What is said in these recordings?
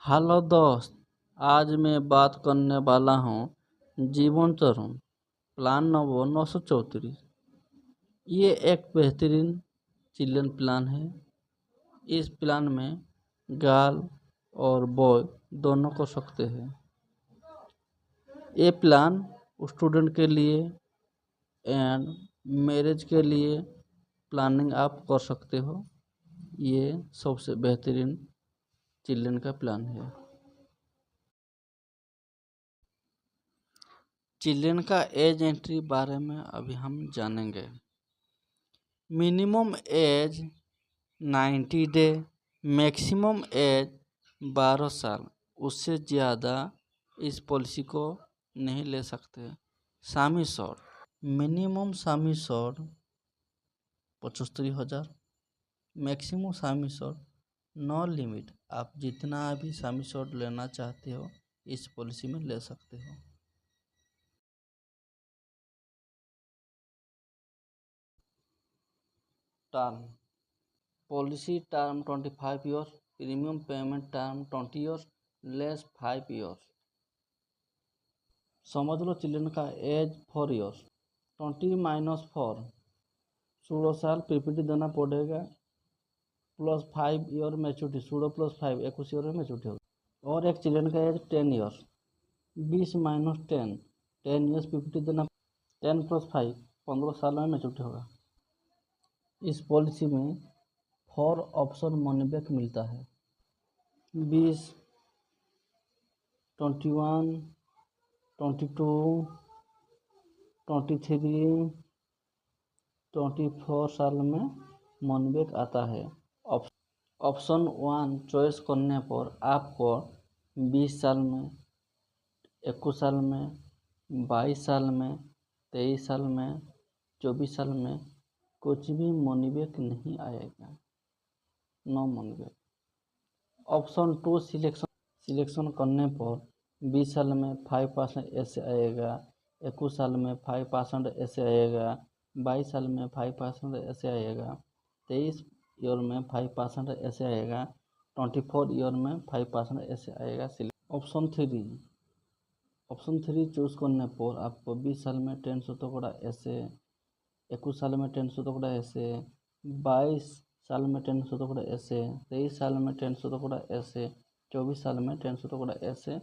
Hello दोस्त, आज मैं बात करने वाला हूँ जीवन तरुण प्लान नंबर 934। ये एक बेहतरीन चिल्ड्रन प्लान है। इस प्लान में गर्ल और बॉय दोनों कर सकते हैं। ये प्लान स्टूडेंट के लिए एंड मैरिज के लिए प्लानिंग आप कर सकते हो। ये सबसे बेहतरीन चिल्ड्रन का प्लान है। चिल्ड्रन का एज एंट्री बारे में अभी हम जानेंगे। Minimum age 90 day, maximum age 12 साल। उससे ज़्यादा इस पॉलिसी को नहीं ले सकते। सामी शॉट, मिनिमम सामी शॉट 75,000, मैक्सिमम सामी शॉट नो लिमिट। आप जितना भी सामी शॉट लेना चाहते हो इस पॉलिसी में ले सकते हो। Term policy term 25 years, premium payment term 20 years, less 5 years. समझ लो चिल्ड्रन का एज 4 ईयर्स, 20 माइनस 4 16 साल पीपीटी देना पड़ेगा, plus 5 year maturity, 16 plus 5 21 year में मैच्योरिटी होगा। और एक चिल्ड्रन का age 10 years, 20 minus 10 10 years PPT देना, 10 प्लस 5 15 साल में मैच्योरिटी होगा। इस पॉलिसी में 4 ऑप्शन मनी बैक मिलता है। 20, 21, 22, 23, 24 साल में मनी बैक आता है। ऑप्शन 1 चॉइस करने पर आपको 20 साल में, 21 साल में, 22 साल में, 23 साल में, 24 साल में कुछ भी मनी बैक नहीं आएगा, no money back. Option 2 selection करने पर 20 साल में 5% ऐसे आएगा, 21 साल में 5% ऐसे आएगा, 22 साल में 5% ऐसे आएगा, 23 ईयर में 5% ऐसे आएगा, 24 ईयर में 5% ऐसे आएगा। ऑप्शन थ्री चूज करने पर आपको 20 साल में 10% ऐसे, 21 साल में 10% ऐसे, 22 साल में 10% ऐसे, 23 साल में 10% ऐसे, 24 साल में 10% ऐसे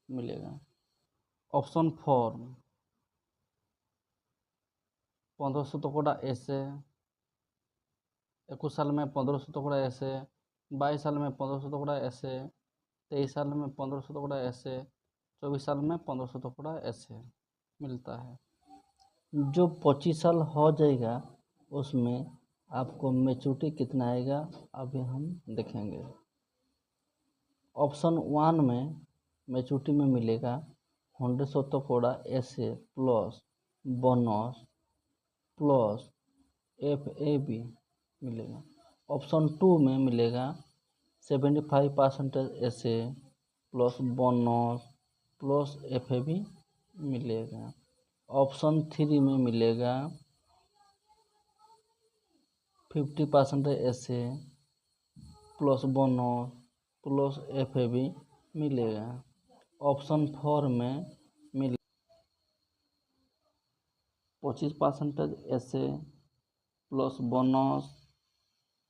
मिलेगा। ऑप्शन 4 15% ऐसे, 21 साल में 15% ऐसे, 22 साल में 15% ऐसे, 23 साल में 15% ऐसे, 24 साल में 15% ऐसे मिलता है। जो 25 साल हो जाएगा उसमें आपको मैच्योरिटी कितना आएगा अभी हम देखेंगे। ऑप्शन 1 में मैच्योरिटी में मिलेगा 100% ऐसे प्लस बोनस प्लस FAB मिलेगा। ऑप्शन 2 में मिलेगा 75% ऐसे प्लस बोनस प्लस FAB मिलेगा। ऑप्शन 3 में मिलेगा 50% ऐसे प्लस बोनस प्लस FAB मिलेगा। ऑप्शन 4 में मिले 25% ऐसे प्लस बोनस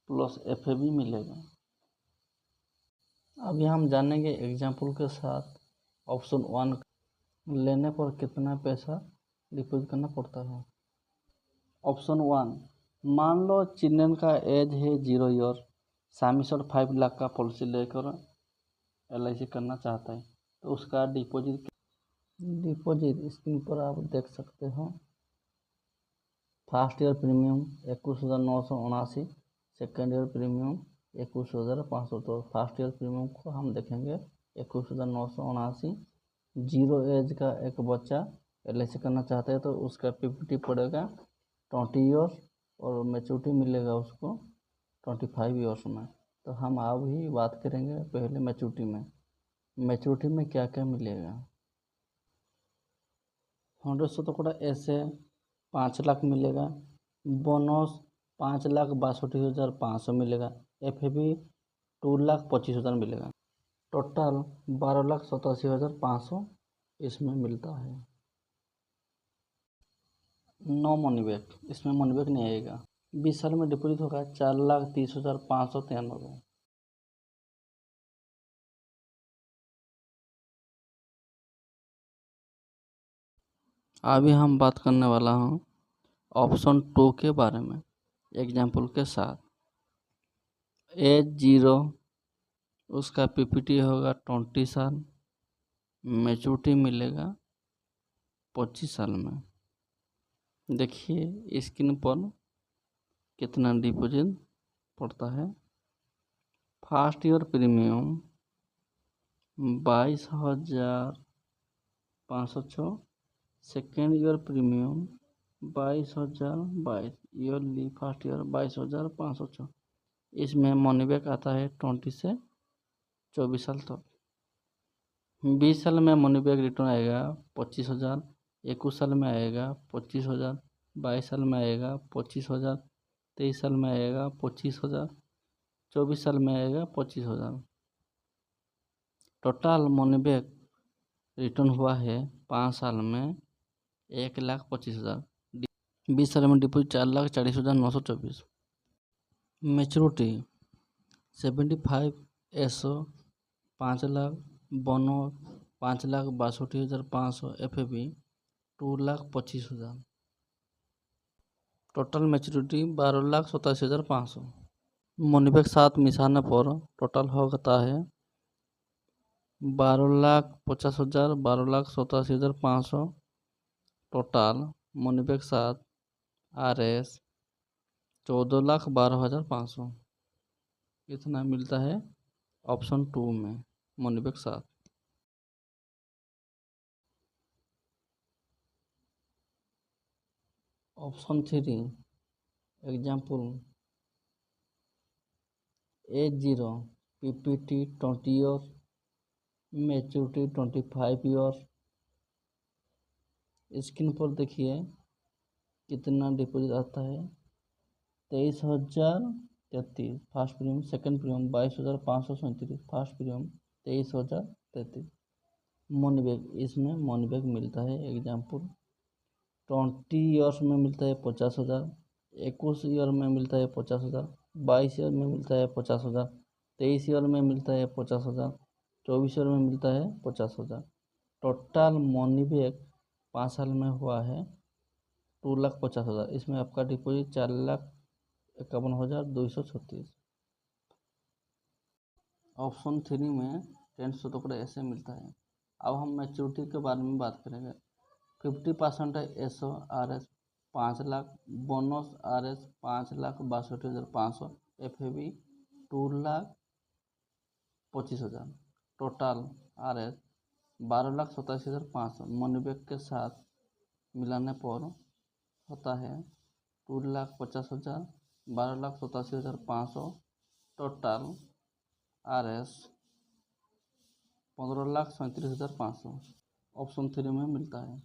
प्लस FAB मिलेगा। अभी हम जानेंगे एग्जाम्पल के साथ ऑप्शन 1 लेने पर कितना पैसा डिपॉजिट करना पड़ता है। ऑप्शन 1, मान लो चिल्ड्रन का एज है 0 ईयर, सामी शॉट 5 लाख का पॉलिसी लेकर LIC करना चाहता है तो उसका डिपॉजिट स्क्रीन पर आप देख सकते हो। First year premium 21,979, second year premium 21,500। तो फर्स्ट ईयर प्रीमियम को हम देखेंगे 21,979। 0 एज का एक बच्चा LIC करना चाहता है तो उसका PPT पड़ेगा 20 ईयर्स और मैच्योरिटी मिलेगा उसको 25 ईयर्स में। तो हम अभी बात करेंगे पहले मैच्योरिटी में क्या क्या मिलेगा। 100% ऐसे 5 लाख मिलेगा, बोनस 5,62,500 मिलेगा, FAB 2,25,000 मिलेगा। टोटल 12,87,500 इसमें मिलता है। नो मनी बैक, इसमें मनी बैक नहीं आएगा। 20 साल में डिपॉजिट होगा 4,30,593। अभी हम बात करने वाला हूँ ऑप्शन 2 के बारे में एग्जाम्पल के साथ। एज 0, उसका पीपीटी होगा 20 साल, मैच्योरिटी मिलेगा 25 साल में। देखिए स्क्रीन पर कितना डिपॉजिट पड़ता है। First year premium 22,506, second year premium 22,022, yearly first year 22,506। इसमें मनी बैक आता है 20 से 24 साल तक। 20 साल में मनी बैक रिटर्न आएगा 25,000, 21 साल में आएगा 25,000, 22 साल में आएगा 25,000, 23 साल में आएगा 25,000, 24 साल में आएगा 25,000। टोटल मनी बैक रिटर्न हुआ है 5 साल में 1,25,000। 20 साल में deposit 4,40,924। Maturity 75 SO 5 lakh, bonus 5,62,500, FAB 2,25,000। Total maturity 12,87,500। Money back साथ मिसाने पर टोटल होता है 12,50,000, 12,87,500। टोटल मनी बैक साथ RS 14,12,500। इतना मिलता है ऑप्शन 2 में मनी बैक साथ। Option 3 example age 0, PPT 20 year, maturity 25 year. Screen पर देखिए कितना डिपॉजिट आता है 23,033 first premium, second premium 22,537, first premium 23,033। Money back, इसमें मनी बैक मिलता है एग्जाम्पल 20 ईयर्स में मिलता है 50,000, 21 ईयर में मिलता है 50,000, 22 ईयर में मिलता है 50,000, 23 ईयर में मिलता है 50,000, 24 ईयर में मिलता है 50,000। टोटल मनी बैक 5 साल में हुआ है 2,50,000। इसमें आपका डिपॉजिट 4,51,236। ऑप्शन 3 में 10% ऐसे मिलता है। अब हम मैच्योरिटी के बारे में बात करेंगे। 50% है SO RS 5 lakh, bonus RS 5,62,500, FAB 2,25,000। Total RS 12,87,500। Money back के साथ मिलाने पर होता है 2,50,000, 12,87,500। टोटल RS 15,37,500 ऑप्शन 3 में मिलता है।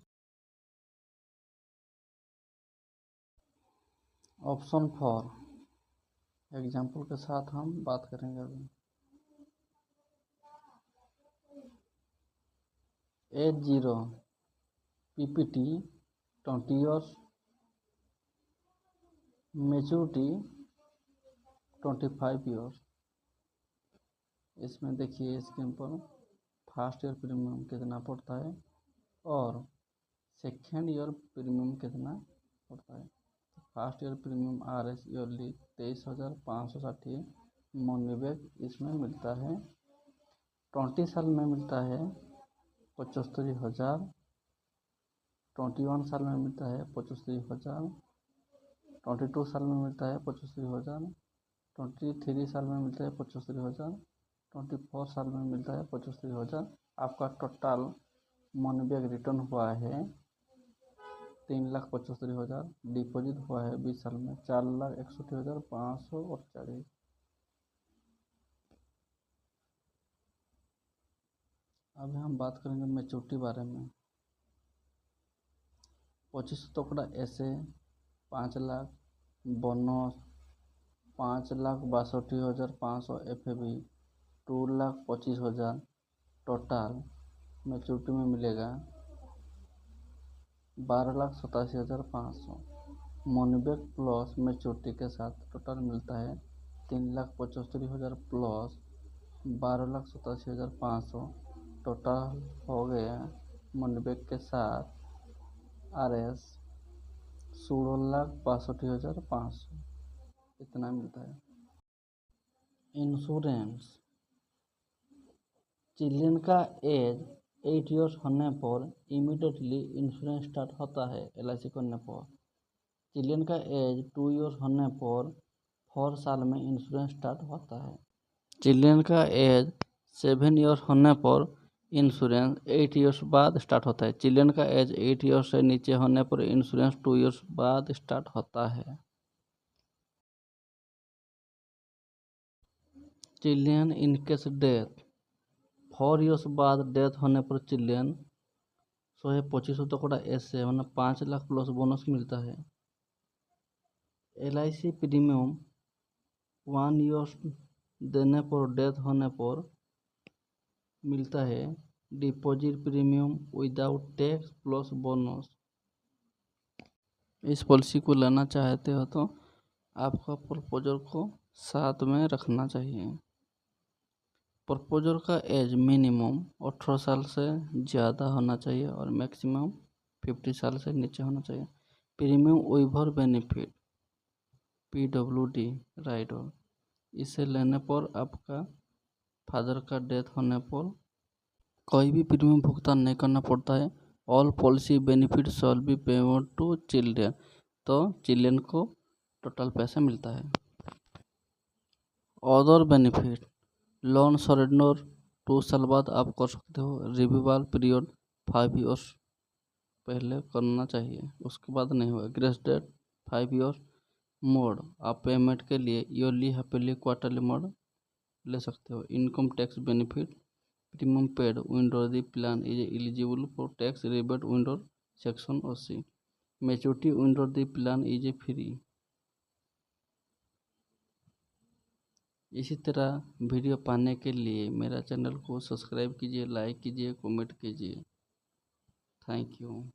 ऑप्शन 4 एग्जाम्पल के साथ हम बात करेंगे अभी। Age 0, PPT 20 years, maturity 25 years. इसमें देखिए स्क्रीन पर फर्स्ट ईयर प्रीमियम कितना पड़ता है और सेकेंड ईयर प्रीमियम कितना पड़ता है। First year premium RS yearly 23,560। Money back इसमें मिलता है 20 साल में मिलता है 75,000, 21 साल में मिलता है 75,000, 22 साल में मिलता है 75,000, 23 साल में मिलता है 75,000, 24 साल में मिलता है 75,000। आपका टोटल मनी बैक रिटर्न हुआ है 3,75,000। डिपॉजिट हुआ है 20 साल में 4,61,548। अब हम बात करेंगे मैच्योरिटी बारे में। 25 ऐसे 5 lakh, bonus 5,62,500, FAB 2,25,000 total maturity में मिलेगा 12,87,500। मनी बैक प्लस मैच्योरिटी के साथ टोटल मिलता है 3,75,000 प्लस 12,87,500। टोटल हो गया मनी बैक के साथ RS 16,62,500 इतना मिलता है। इंश्योरेंस चिल्ड्रन का एज 8 ईयर्स होने पर इमीडिएटली इंश्योरेंस स्टार्ट होता है LIC करने पर। चिल्ड्रन का एज 2 ईयर्स होने पर 4 साल में इंश्योरेंस स्टार्ट होता है। चिल्ड्रन का एज 7 ईयर्स होने पर इंश्योरेंस 8 ईयर्स बाद स्टार्ट होता है। चिल्ड्रन का एज 8 ईयर्स से नीचे होने पर इंश्योरेंस 2 ईयर्स बाद स्टार्ट होता है। Children in case death 4 years बाद डेथ होने पर चिल्ड्रन 125 ऐसे मतलब 5 लाख प्लस बोनस मिलता है। LIC प्रीमियम 1 ईयर्स देने पर डेथ होने पर मिलता है deposit premium without tax plus bonus. इस पॉलिसी को लेना चाहते हो तो आपका प्रपोजर को साथ में रखना चाहिए। प्रपोजर का एज मिनिमम 18 साल से ज़्यादा होना चाहिए और मैक्सिमम 50 साल से नीचे होना चाहिए। Premium waiver benefit PWD rider, इसे लेने पर आपका फादर का डेथ होने पर कोई भी प्रीमियम भुगतान नहीं करना पड़ता है। All policy benefit shall be payment to children, तो चिल्ड्रन को टोटल पैसा मिलता है। अदर बेनिफिट लोन सरेंडर 2 साल बाद आप कर सकते हो। रिव्यूअल पीरियड 5 ईयर्स पहले करना चाहिए, उसके बाद नहीं होगा। Grace date 5 years. मोड आप पेमेंट के लिए ईयरली, हाफली, क्वार्टरली मोड ले सकते हो। Income tax benefit premium paid window the plan is eligible for tax rebate window section 80। Maturity window the plan is free. इसी तरह वीडियो पाने के लिए मेरा चैनल को सब्सक्राइब कीजिए, लाइक कीजिए, कमेंट कीजिए। Thank you.